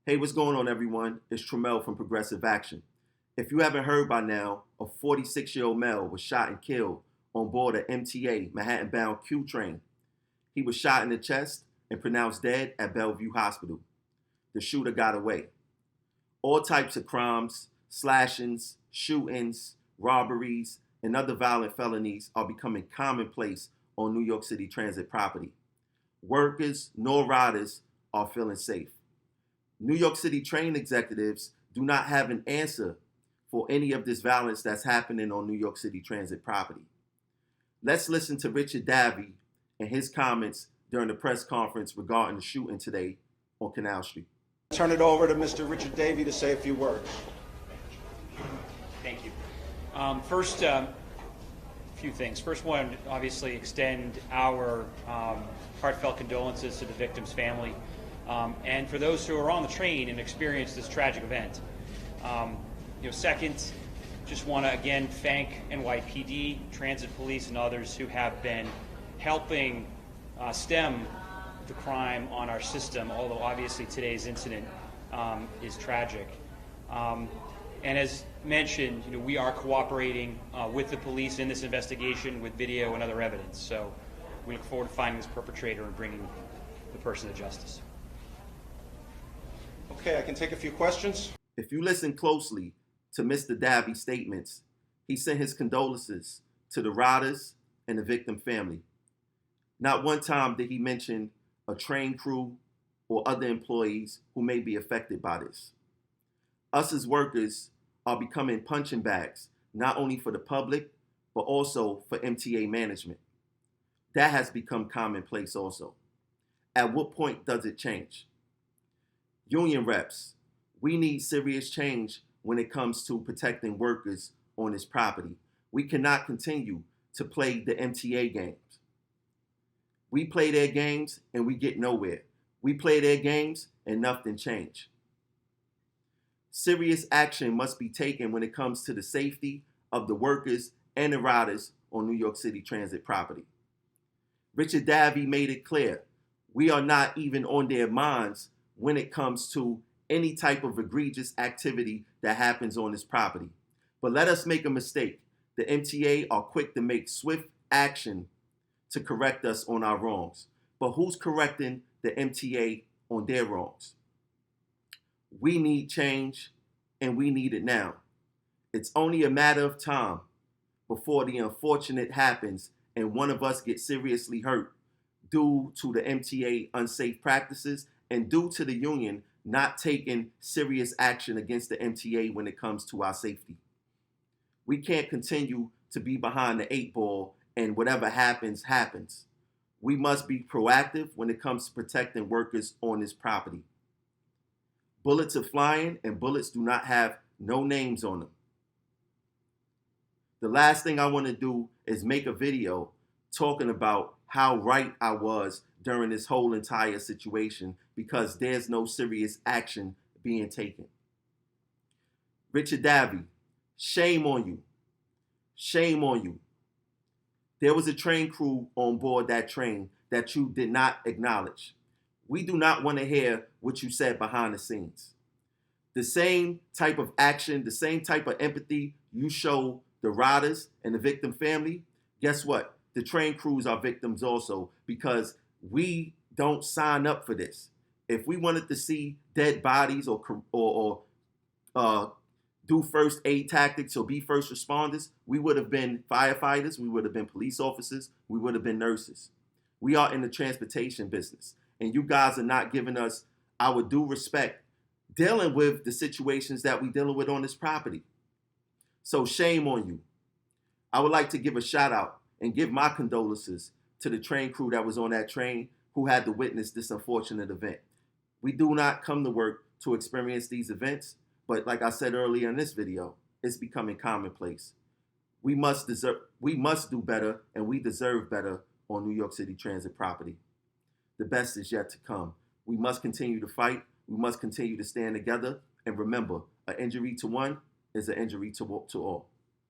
Hey, what's going on, everyone? It's Tremel from Progressive Action. If you haven't heard by now, a 46-year-old male was shot and killed on board a MTA Manhattan-bound Q train. He was shot in the chest and pronounced dead at Bellevue Hospital. The shooter got away. All types of crimes, slashings, shootings, robberies, and other violent felonies are becoming commonplace on New York City transit property. Workers nor riders are feeling safe. New York City train executives do not have an answer for any of this violence that's happening on New York City transit property. Let's listen to Richard Davy and his comments during the press conference regarding the shooting today on Canal Street. Turn it over to Mr. Richard Davy to say a few words. Thank you. First, a few things. First one, obviously extend our heartfelt condolences to the victim's family. And for those who are on the train and experienced this tragic event. Second, just want to again thank NYPD, Transit Police, and others who have been helping stem the crime on our system, although obviously today's incident is tragic. And as mentioned, we are cooperating with the police in this investigation with video and other evidence. So we look forward to finding this perpetrator and bringing the person to justice. Okay, I can take a few questions. If you listen closely to Mr. Davy's statements, he sent his condolences to the riders and the victim family. Not one time did he mention a train crew or other employees who may be affected by this. Us as workers are becoming punching bags, not only for the public, but also for MTA management. That has become commonplace also. At what point does it change? Union reps, we need serious change when it comes to protecting workers on this property. We cannot continue to play the MTA games. We play their games and we get nowhere. We play their games and nothing change. Serious action must be taken when it comes to the safety of the workers and the riders on New York City transit property. Richard Davy made it clear, we are not even on their minds when it comes to any type of egregious activity that happens on this property. But let us make a mistake. The MTA are quick to make swift action to correct us on our wrongs. But who's correcting the MTA on their wrongs? We need change, and we need it now. It's only a matter of time before the unfortunate happens and one of us gets seriously hurt due to the MTA unsafe practices and due to the union not taking serious action against the MTA when it comes to our safety. We can't continue to be behind the 8 ball and whatever happens, happens. We must be proactive when it comes to protecting workers on this property. Bullets are flying and bullets do not have no names on them. The last thing I want to do is make a video talking about how right I was during this whole entire situation because there's no serious action being taken. Richard Davy, shame on you. Shame on you. There was a train crew on board that train that you did not acknowledge. We do not want to hear what you said behind the scenes. The same type of action, the same type of empathy you show the riders and the victim family, guess what? The train crews are victims also because we don't sign up for this. If we wanted to see dead bodies or do first aid tactics or be first responders, we would have been firefighters, we would have been police officers, we would have been nurses. We are in the transportation business, and you guys are not giving us our due respect dealing with the situations that we're dealing with on this property. So shame on you. I would like to give a shout out and give my condolences to the train crew that was on that train who had to witness this unfortunate event. We do not come to work to experience these events, but like I said earlier in this video, it's becoming commonplace. We must do better, and we deserve better on New York City transit property. The best is yet to come. We must continue to fight. We must continue to stand together. And remember, an injury to one is an injury to all.